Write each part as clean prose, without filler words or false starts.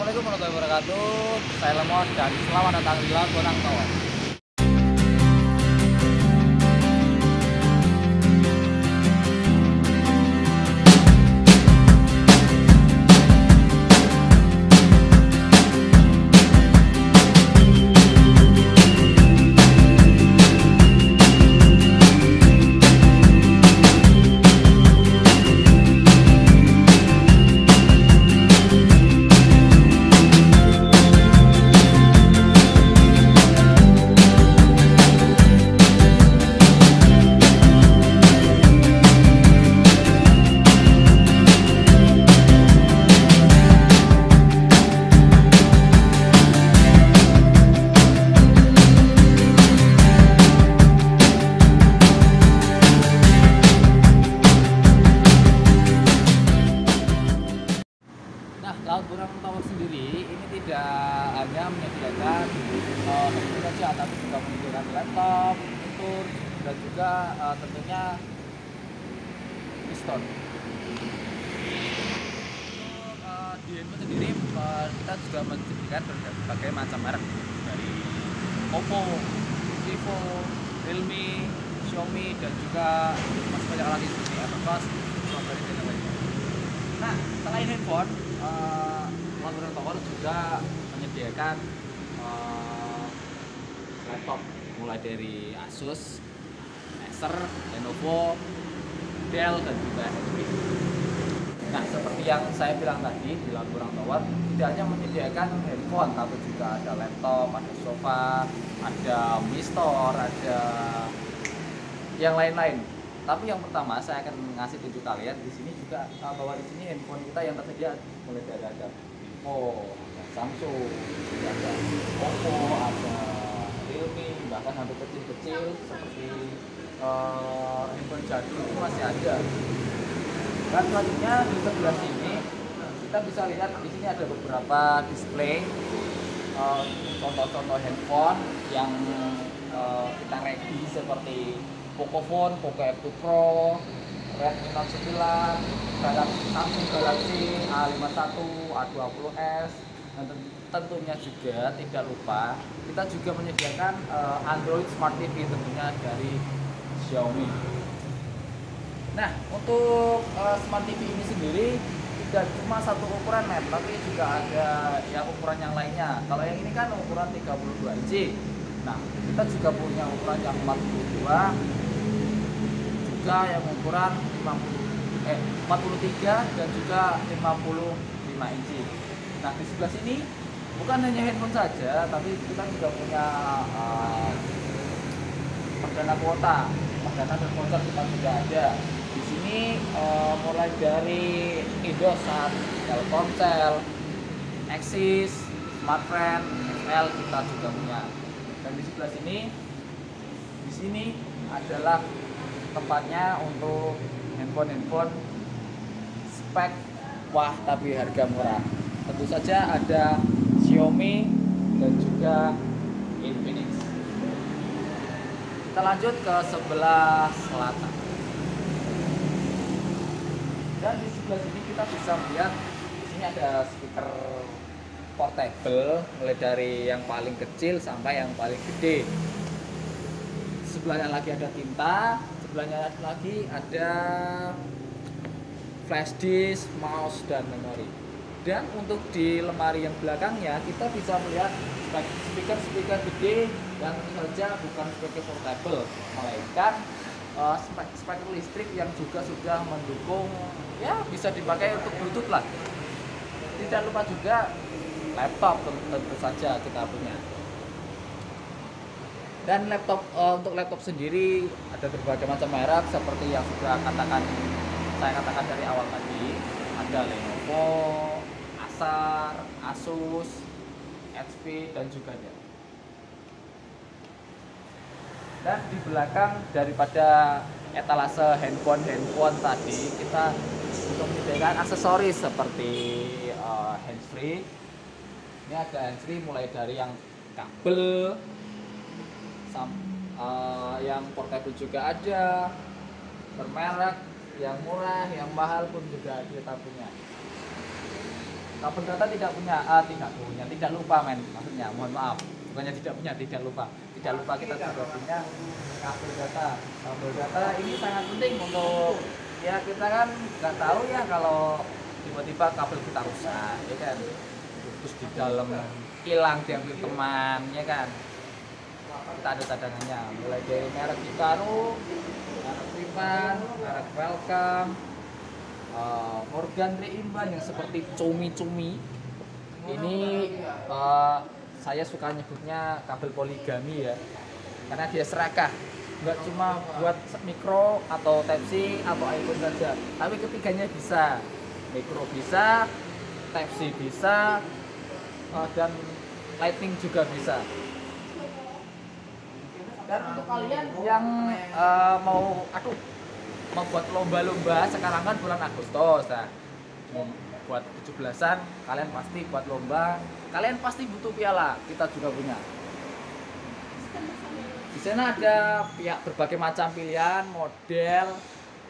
Assalamualaikum warahmatullahi wabarakatuh. Saya Lemon dan selamat datang di Laut Bonang Tower. Nah, Laut Bonang Tower sendiri ini tidak hanya menyediakan handphone saja, tapi juga menyediakan laptop, monitor, dan juga tentunya piston. Di handphone sendiri kita juga menyediakan berbagai macam merek dari Oppo, Vivo, Realme, Xiaomi, dan juga masih banyak lagi seperti Evercross, BlackBerry, dan lain-lain. Nah, selain handphone, Laut Bonang Tower juga menyediakan laptop mulai dari Asus, Acer, Lenovo, Dell, dan juga HP. Nah, seperti yang saya bilang tadi, di Laut Bonang Tower tidak hanya menyediakan handphone, tapi juga ada laptop, ada sofa, ada Mi Store, ada yang lain-lain. Tapi yang pertama saya akan ngasih tunjuk kalian di sini juga bahwa di sini handphone kita yang tersedia mulai dari ada Vivo, ada Samsung, ada Oppo, ada Realme, bahkan sampai kecil-kecil seperti handphone jadul itu masih ada. Dan selanjutnya di sebelah sini kita bisa lihat di sini ada beberapa display contoh-contoh handphone yang kita ready seperti Pocophone, Poco F2 Pro, Redmi Note 9, Samsung Galaxy A51, A20s, dan tentunya juga tidak lupa kita juga menyediakan Android Smart TV tentunya dari Xiaomi. Nah, untuk Smart TV ini sendiri tidak cuma satu ukuran men, tapi juga ada yang ukuran yang lainnya. Kalau yang ini kan ukuran 32 inci. Nah, kita juga punya ukuran yang 42, juga yang ukuran 43 dan juga 55 inci. Nah, di sebelah sini bukan hanya handphone saja, tapi kita juga punya perdana kuota, perdana dan voucher kita juga ada. Di sini mulai dari Indosat, Telkomsel, Axis, Smartfren, XL kita juga punya. Dan di sebelah sini, di sini adalah tempatnya untuk handphone spek wah tapi harga murah. Tentu saja ada Xiaomi dan juga Infinix. Kita lanjut ke sebelah selatan. Dan di sebelah sini kita bisa melihat di sini ada speaker portable mulai dari yang paling kecil sampai yang paling gede. Sebelahnya lagi ada tinta, sebelahnya lagi ada flash disk, mouse, dan memori. Dan untuk di lemari yang belakangnya kita bisa melihat speaker gede yang tentu saja bukan speaker portable, melainkan speaker listrik yang juga sudah mendukung, ya bisa dipakai untuk Bluetooth lah. Tidak lupa juga laptop tentu saja kita punya. Dan laptop untuk laptop sendiri ada berbagai macam merek seperti yang sudah saya katakan dari awal tadi. Ada Lenovo, Acer, Asus, HP, dan juga Dell. Dan di belakang daripada etalase handphone tadi kita untuk menyediakan aksesoris seperti handsfree. Ini ada handsfree mulai dari yang kabel, yang portable juga ada, bermerek, yang murah, yang mahal pun juga kita punya. kabel data tidak lupa men, maksudnya mohon maaf, bukannya tidak lupa kita juga punya kabel data. Kabel data ini sangat penting untuk ya kita kan nggak tahu ya kalau tiba-tiba kabel kita rusak ya kan, terus di dalam hilang diambil teman ya kan, kita ada cadangannya mulai dari merek Hikaru, merek Tripan, merek Welcome, organ reimban yang seperti cumi-cumi ini saya suka nyebutnya kabel poligami ya, karena dia serakah, nggak cuma buat mikro atau Type-C atau iPhone saja, tapi ketiganya bisa, mikro bisa, Type-C bisa, dan Lightning juga bisa. Dan untuk kalian yang mau buat lomba-lomba, sekarang kan bulan Agustus, nah, buat 17-an kalian pasti buat lomba, kalian pasti butuh piala, kita juga punya. Di sana ada berbagai macam pilihan, model,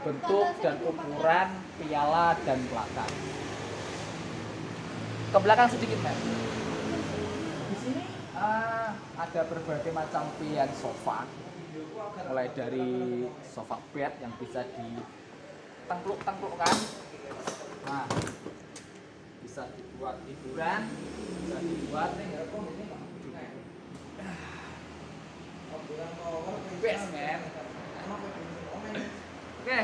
bentuk dan ukuran piala dan plakat. Ke belakang sedikit men. Di sini ada berbagai macam pilihan sofa, mulai dari sofa bed yang bisa ditengkluk-tengklukkan, nah bisa dibuat hiburan, bisa dibuat best man. Oke,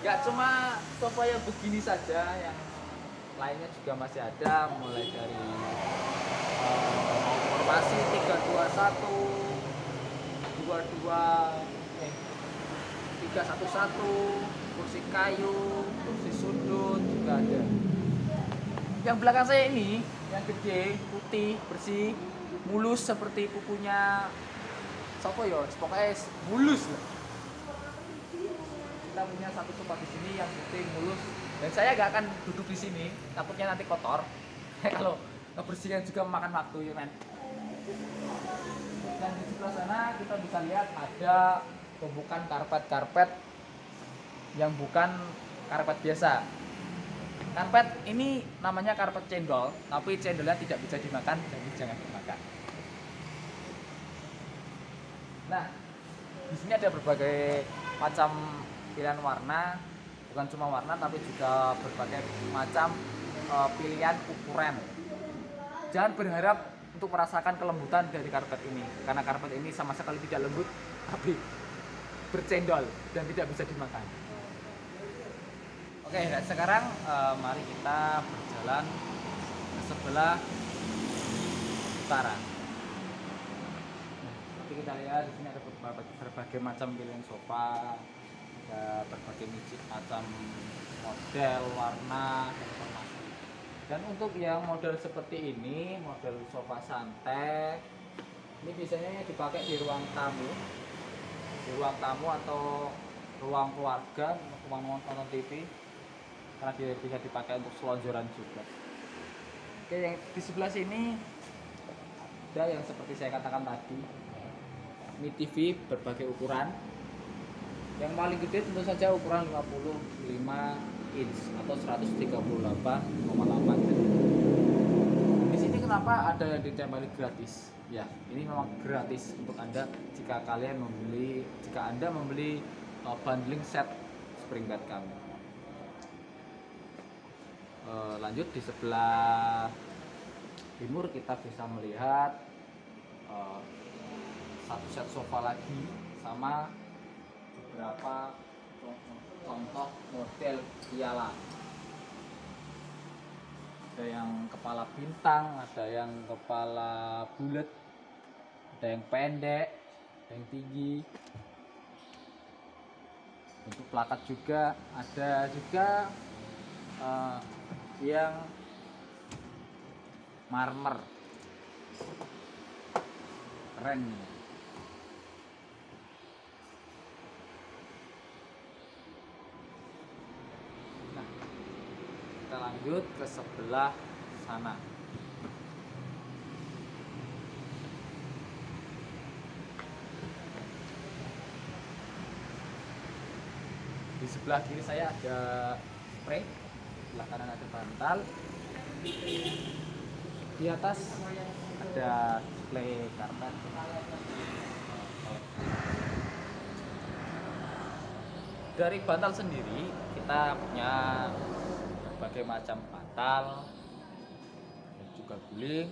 nggak cuma sofa yang begini saja, yang lainnya juga masih ada, mulai dari formasi 3-2-1, 3-1-1, kursi kayu, kursi sudut juga ada. Yang belakang saya ini, yang gede, putih, bersih, mulus seperti kukunya sopo yo, pokoknya mulus lah. Kita punya satu sofa di sini yang putih, mulus, dan saya nggak akan duduk di sini, takutnya nanti kotor. Kalau kebersihan juga memakan waktu ya men. Dan di sebelah sana kita bisa lihat ada tumpukan karpet yang bukan karpet biasa. Karpet ini namanya karpet cendol, tapi cendolnya tidak bisa dimakan, jadi jangan dimakan. Nah, di sini ada berbagai macam pilihan warna, bukan cuma warna tapi juga berbagai macam pilihan ukuran. Jangan berharap untuk merasakan kelembutan dari karpet ini, karena karpet ini sama sekali tidak lembut, tapi bercendol dan tidak bisa dimakan. Oke, dan sekarang mari kita berjalan ke sebelah utara. Seperti kita lihat di sini ada berbagai macam pilihan sofa, ada berbagai macam model, warna, dan informasi. Dan untuk yang model seperti ini, model sofa santai, ini biasanya dipakai di ruang tamu atau ruang keluarga, ruang nonton TV, karena dia bisa dipakai untuk selonjoran juga. Oke, yang di sebelah sini ada yang seperti saya katakan tadi, ini TV berbagai ukuran. Yang paling gede tentu saja ukuran 55 inch atau 138,8. Di sini kenapa ada yang ditempeli gratis? Ya, ini memang gratis untuk Anda jika Anda membeli bundling set spring bed kami. Lanjut di sebelah timur kita bisa melihat satu set sofa lagi sama beberapa contoh model piala. Ada yang kepala bintang, ada yang kepala bulat, ada yang pendek, ada yang tinggi. Untuk plakat juga ada juga yang marmer, keren. Nah, kita lanjut ke sebelah sana. Di sebelah kiri saya ada spray, sebelah kanan ada bantal. Di atas ada display karpet. Dari bantal sendiri kita punya berbagai macam bantal dan juga guling,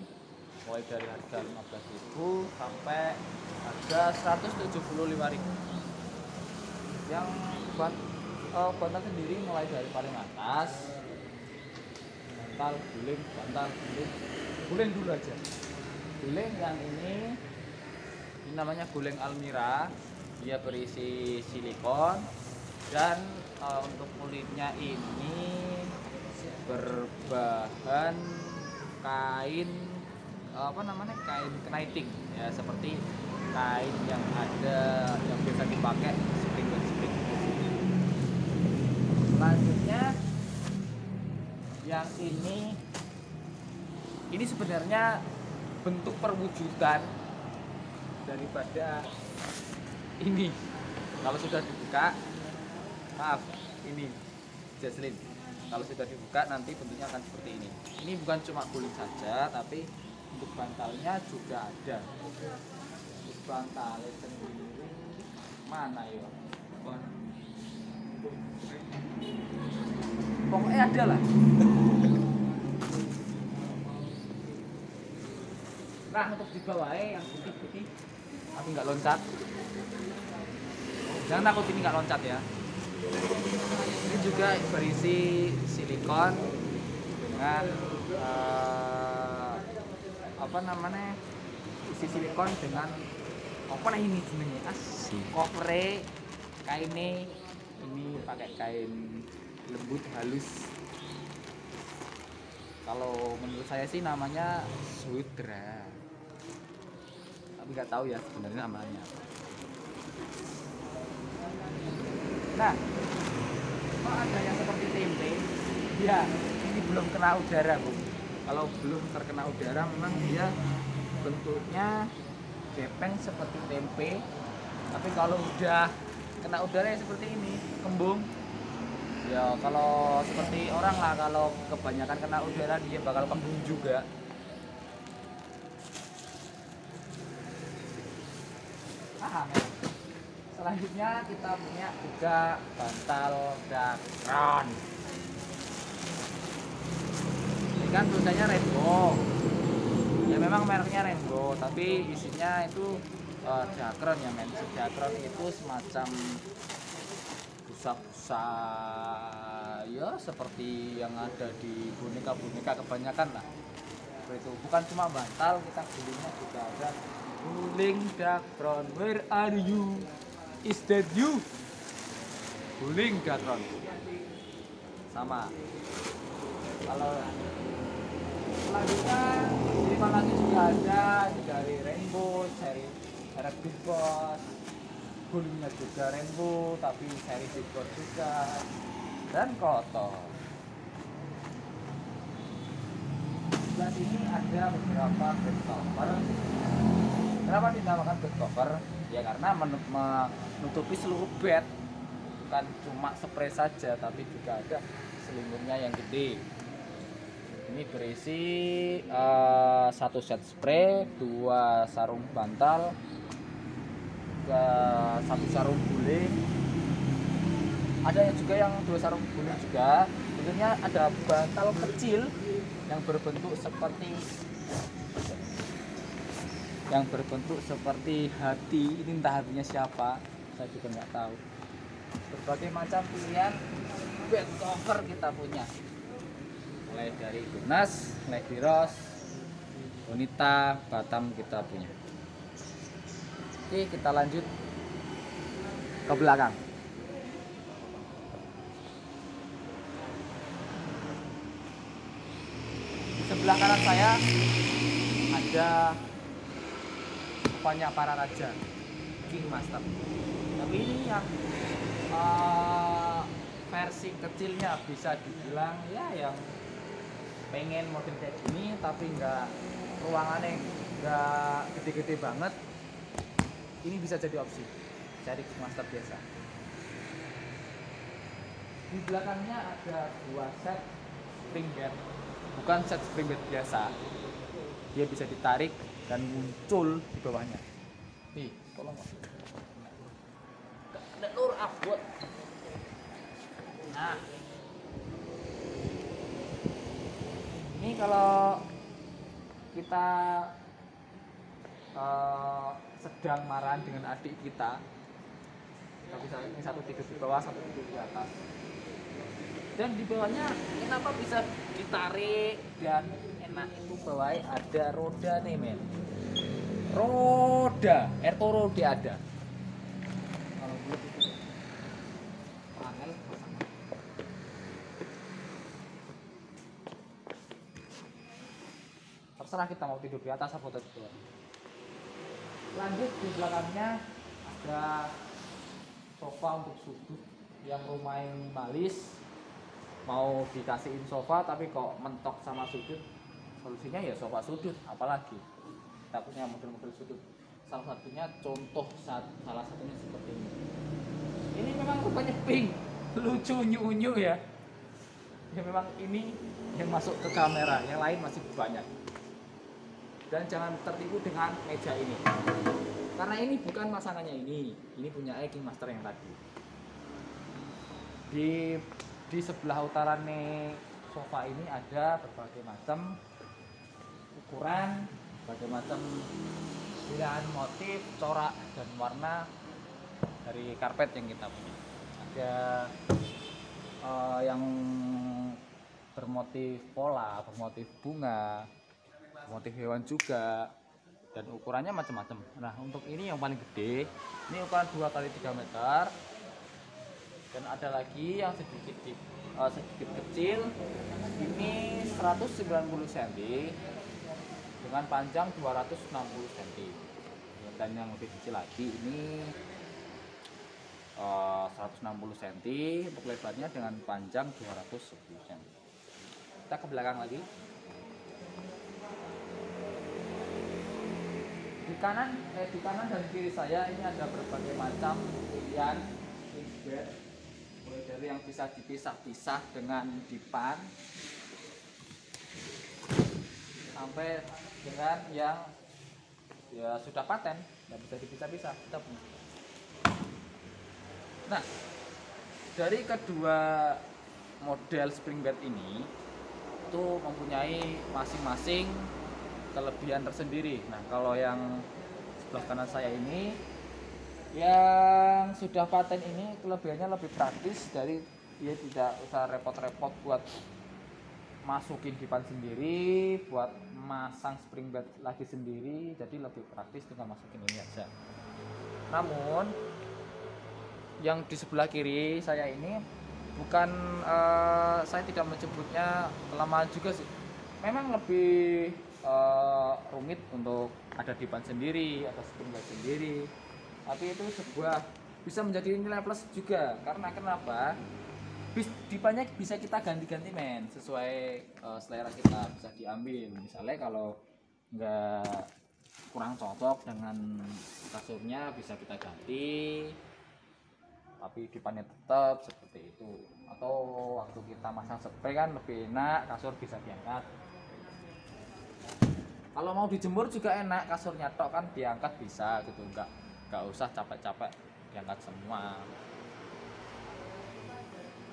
mulai dari harga 15.000 sampai harga 175.000. Yang bantal sendiri mulai dari paling atas, bantal guling dulu aja. Guling yang ini namanya guling Almira, dia berisi silikon dan untuk kulitnya ini berbahan kain kain kniting ya, seperti kain yang ada yang biasa dipakai spring. Selanjutnya yang ini sebenarnya bentuk perwujudan daripada ini. Kalau sudah dibuka, maaf, ini Jaslin. Kalau sudah dibuka nanti bentuknya akan seperti ini. Ini bukan cuma guling saja, tapi untuk bantalnya juga ada. Untuk bantalnya sendiri mana ya? Pokoknya ada lah. Nah, untuk di bawahnya yang putih-putih, tapi nggak loncat. Jangan takut, ini nggak loncat ya. Ini juga berisi silikon dengan isi silikon dengan ini sebenarnya cover kainnya ini pakai kain lembut halus. Kalau menurut saya sih namanya sudra, tapi nggak tahu ya sebenarnya namanya. Nah, kok ada yang seperti tempe? Ya, ini belum kena udara, Bu. Kalau belum terkena udara, memang dia bentuknya gepeng seperti tempe. Tapi kalau udah kena udara ya seperti ini, kembung. Ya, kalau seperti orang lah, kalau kebanyakan kena udara dia bakal kembung juga. Selanjutnya kita punya juga bantal Dacron. Ini kan tulisannya Rainbow. Ya memang mereknya Rainbow, tapi isinya itu Dacron ya men. Dacron itu semacam busa-busa ya seperti yang ada di boneka-boneka kebanyakan lah. Seperti itu. Bukan cuma bantal, kita gulingnya juga ada guling Dacron. Where are you? Is that you? Guling Dacron. Sama. Kalau selanjutnya di lagi juga ada dari Rainbow, seri Big Boss. Gulingnya juga Rainbow, tapi seri Big Boss juga. Dan kotor. Sebelah sini ada beberapa bed cover. Kenapa dinamakan bed cover? Ya karena menutupi seluruh bed, bukan cuma spray saja, tapi juga ada selimutnya yang gede. Ini berisi 1 set spray, 2 sarung bantal, 1 sarung guling. Ada juga yang 2 sarung guling juga. Tentunya ada bantal kecil yang berbentuk seperti hati. Ini entah hatinya siapa, saya juga nggak tahu. Berbagai macam pilihan bed cover kita punya, mulai dari Tunas, Lady Rose, Bonita, Batam kita punya. Oke, kita lanjut ke belakang. Di sebelah kanan saya ada banyak para raja King Master, tapi ini yang versi kecilnya, bisa dibilang ya yang pengen model kayak gini tapi nggak ruangannya nggak gede-gede banget, ini bisa jadi opsi cari King Master biasa. Di belakangnya ada 2 set spring bed bukan set spring bed biasa. Dia bisa ditarik dan muncul di bawahnya. Nih, tolong. Ada lur abot. Nah, ini kalau kita sedang marahan dengan adik kita bisa ini satu tidur di bawah, satu tidur di atas. Dan di bawahnya kenapa bisa ditarik dan enak itu bawahnya ada roda nih men. Roda, erto roda ada. Kalau bulat itu panel terserah kita mau tidur di atas atau di bawah. Lanjut di belakangnya ada sofa untuk sudut yang rumahnya minimalis, mau dikasihin sofa tapi kok mentok sama sudut, solusinya ya sofa sudut. Apalagi kita punya model-model sudut, salah satunya salah satunya seperti ini memang rupanya pink, lucu unyu ya memang ini yang masuk ke kamera, yang lain masih banyak. Dan jangan tertipu dengan meja ini, karena ini bukan pasangannya ini punya King Master yang tadi. Di sebelah utara nih sofa ini ada berbagai macam ukuran, berbagai macam pilihan motif, corak dan warna dari karpet yang kita punya. Ada yang bermotif pola, bermotif bunga, motif hewan juga, dan ukurannya macam-macam. Nah, untuk ini yang paling gede, ini ukuran 2x3 meter, dan ada lagi yang sedikit kecil, ini 190 cm dengan panjang 260 cm, dan yang lebih kecil lagi ini 160 cm untuk lebarnya dengan panjang 210 cm. Kita ke belakang lagi. Di kanan dan kiri saya ini ada berbagai macam pilihan bed, mulai dari yang bisa dipisah-pisah dengan dipan sampai dengan yang ya sudah paten, nggak bisa dipisah-pisah. Kita punya. Nah, dari kedua model spring bed ini itu mempunyai masing-masing kelebihan tersendiri. Nah, kalau yang sebelah kanan saya ini yang sudah paten ini kelebihannya lebih praktis, dari dia tidak usah repot-repot buat masukin dipan sendiri, buat masang spring bed lagi sendiri, jadi lebih praktis dengan masukin ini aja. Namun yang di sebelah kiri saya ini bukan saya tidak menyebutnya kelemahan juga sih, memang lebih rumit untuk ada dipan sendiri atau spring bed sendiri, tapi itu bisa menjadi nilai plus juga. Karena kenapa? Dipannya bisa kita ganti-ganti men, sesuai selera kita, bisa diambil. Misalnya kalau nggak kurang cocok dengan kasurnya bisa kita ganti, tapi dipannya tetap seperti itu. Atau waktu kita masang spray kan lebih enak, kasur bisa diangkat. Kalau mau dijemur juga enak, kasurnya tok kan diangkat bisa gitu, nggak usah capek-capek diangkat semua.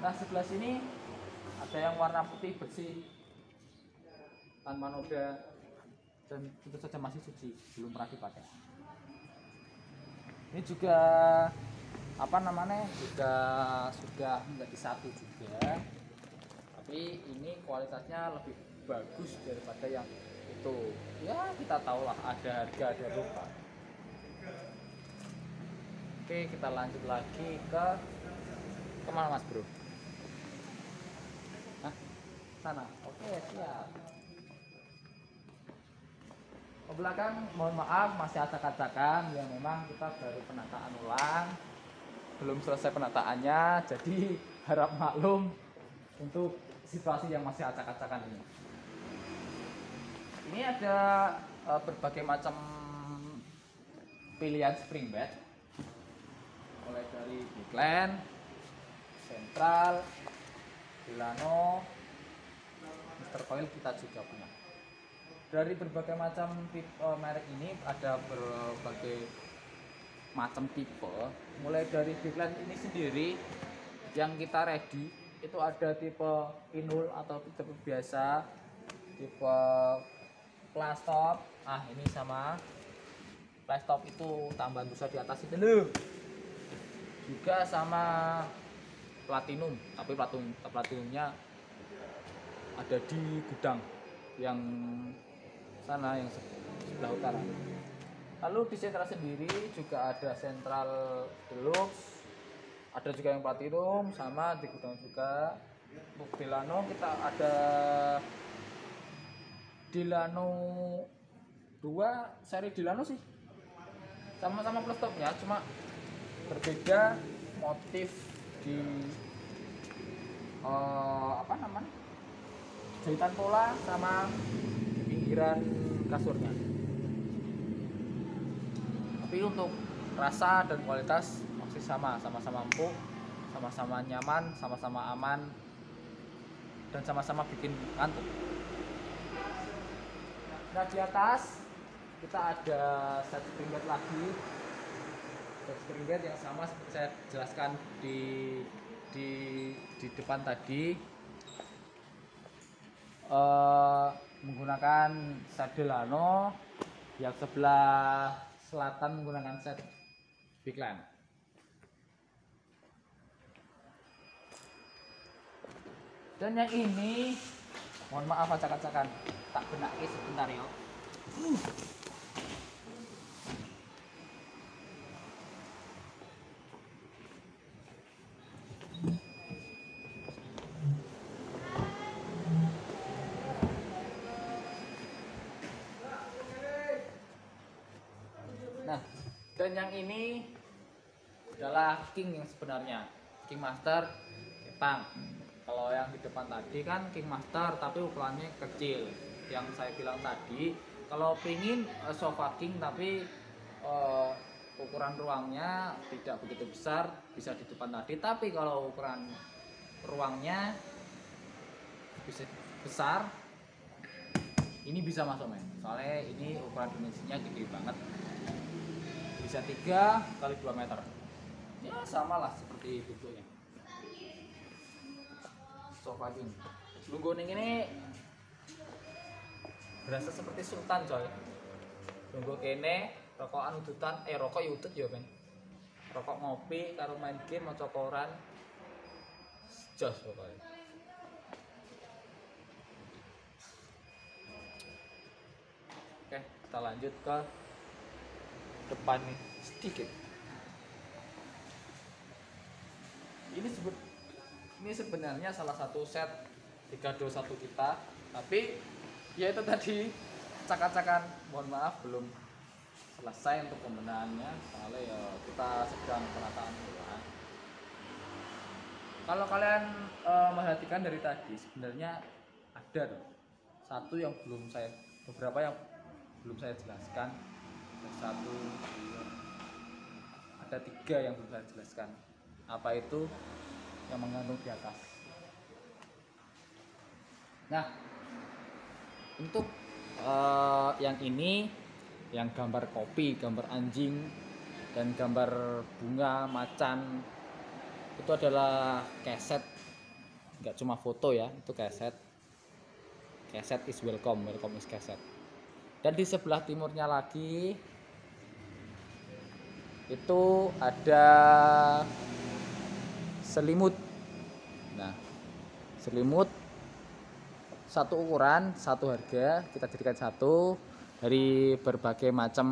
Nah, sebelah sini ada yang warna putih bersih tanpa noda dan tentu saja masih suci, belum pernah dipakai. Ini juga juga sudah menjadi satu juga, tapi ini kualitasnya lebih bagus daripada yang itu. Ya kita tahu lah, ada harga ada rupa. Oke, kita lanjut lagi ke kemana mas bro? Hah? Sana. Oke, siap. Ke belakang mohon maaf masih acak-acakan, ya memang kita baru penataan ulang, belum selesai penataannya, jadi harap maklum untuk situasi yang masih acak-acakan ini. Ini ada berbagai macam pilihan spring bed, mulai dari Bigland, Central, Delano, starter coil kita juga punya. Dari berbagai macam tipe merek ini ada berbagai macam tipe, mulai dari backline ini sendiri yang kita ready itu ada tipe inul atau tipe biasa, tipe plastop. Ini sama plastop itu tambahan busa di atas itu loh, juga sama platinum, tapi platinumnya ada di gudang yang sana, yang sebelah utara. Lalu di sentral sendiri juga ada sentral deluxe, ada juga yang platinum, sama di gudang juga. Untuk Delano kita ada Delano 2, seri Delano sih sama-sama plus topnya, cuma berbeda motif di jahitan pola sama di pinggiran kasurnya. Tapi untuk rasa dan kualitas masih sama-sama empuk, sama-sama nyaman, sama-sama aman, dan sama-sama bikin ngantuk. Nah, di atas kita ada set spring bed lagi, set spring bed yang sama seperti saya jelaskan di depan tadi, menggunakan set Delano, yang sebelah selatan menggunakan set Bigland. Dan yang ini, mohon maaf acak-acakan, tak benaki sebentar ya. Nah, dan yang ini adalah King yang sebenarnya, King Master Kepang. Kalau yang di depan tadi kan King Master tapi ukurannya kecil. Yang saya bilang tadi, kalau pingin sofa King tapi ukuran ruangnya tidak begitu besar, bisa di depan tadi. Tapi kalau ukuran ruangnya bisa besar, ini bisa masuk men. Soalnya ini ukuran dimensinya gede banget, bisa 3 kali 2 meter. Ya sama lah seperti bentuknya sofa King. Lungguh ini berasa seperti sultan coy. Lungguh kene rokokan udutan, rokok udut ya men. Rokok ngopi karo main game maca koran. Jos pokoknya. Oke, kita lanjut ke depan nih sedikit. Ini sebenarnya salah satu set 321 kita, tapi ya itu tadi acak-acakan, mohon maaf belum selesai untuk pembenahannya, soalnya ya kita sedang penataan ulang. Kalau kalian memperhatikan dari tadi, sebenarnya ada satu yang beberapa yang belum saya jelaskan. Ada 3 yang belum saya jelaskan. Apa itu yang mengandung di atas? Nah, untuk yang ini, yang gambar kopi, gambar anjing, dan gambar bunga macan, itu adalah keset, nggak cuma foto ya, itu keset. Keset is welcome is keset. Dan di sebelah timurnya lagi itu ada selimut. Nah, selimut satu ukuran, satu harga, kita jadikan satu dari berbagai macam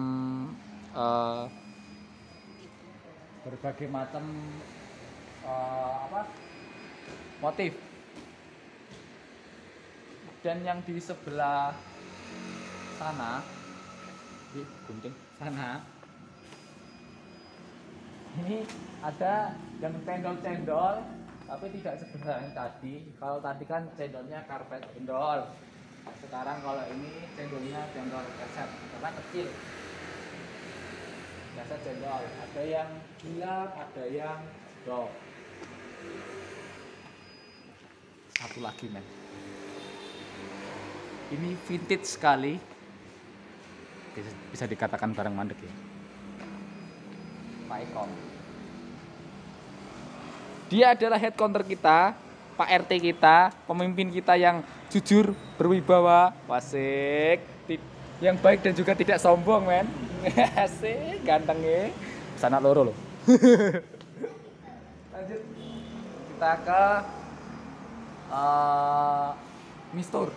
motif. Dan yang di sebelah sana, di gunting sana, ini ada yang cendol-cendol, tapi tidak sebesar yang tadi. Kalau tadi kan cendolnya karpet cendol, sekarang kalau ini cendolnya cendol keset karena kecil. Keset cendol, ada yang gila, ada yang dok. Satu lagi men, Ini vintage sekali. Bisa dikatakan barang mandek ya. Pak Eko. Dia adalah head counter kita, Pak RT kita, pemimpin kita yang jujur, berwibawa, wasik, yang baik dan juga tidak sombong, men. Asik, ganteng ya. Sana loro loh. Lanjut. Kita ke Mistur.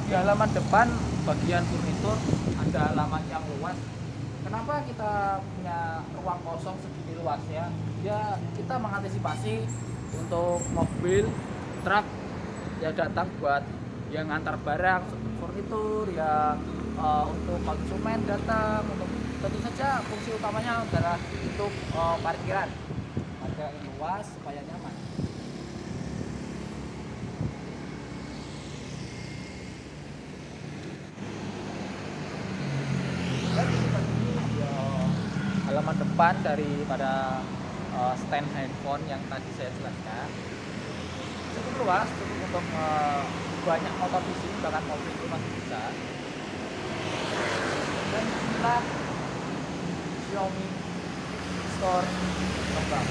Di halaman depan bagian furnitur ada halaman yang luas. Kenapa kita punya ruang kosong segini luasnya? Ya kita mengantisipasi untuk mobil, truk yang datang buat yang ngantar barang, furnitur, yang untuk konsumen datang, untuk tentu saja fungsi utamanya adalah untuk parkiran. Parkiran yang luas supaya nyaman. Halaman depan daripada stand handphone yang tadi saya jelaskan cukup luas, cukup untuk banyak motor di sini, bahkan mobil itu masih bisa. Dan inilah Xiaomi Store Kembang.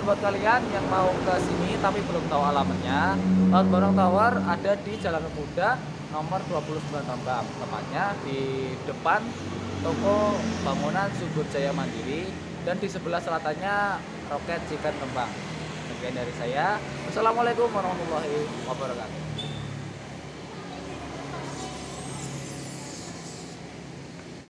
Buat kalian yang mau ke sini tapi belum tahu alamatnya, Laut Barong Tower ada di Jalan Pemuda nomor 29 Rembang, tepatnya di depan toko bangunan Subur Jaya Mandiri dan di sebelah selatannya Roket Chicken Rembang. Sekian dari saya. Wassalamualaikum warahmatullahi wabarakatuh.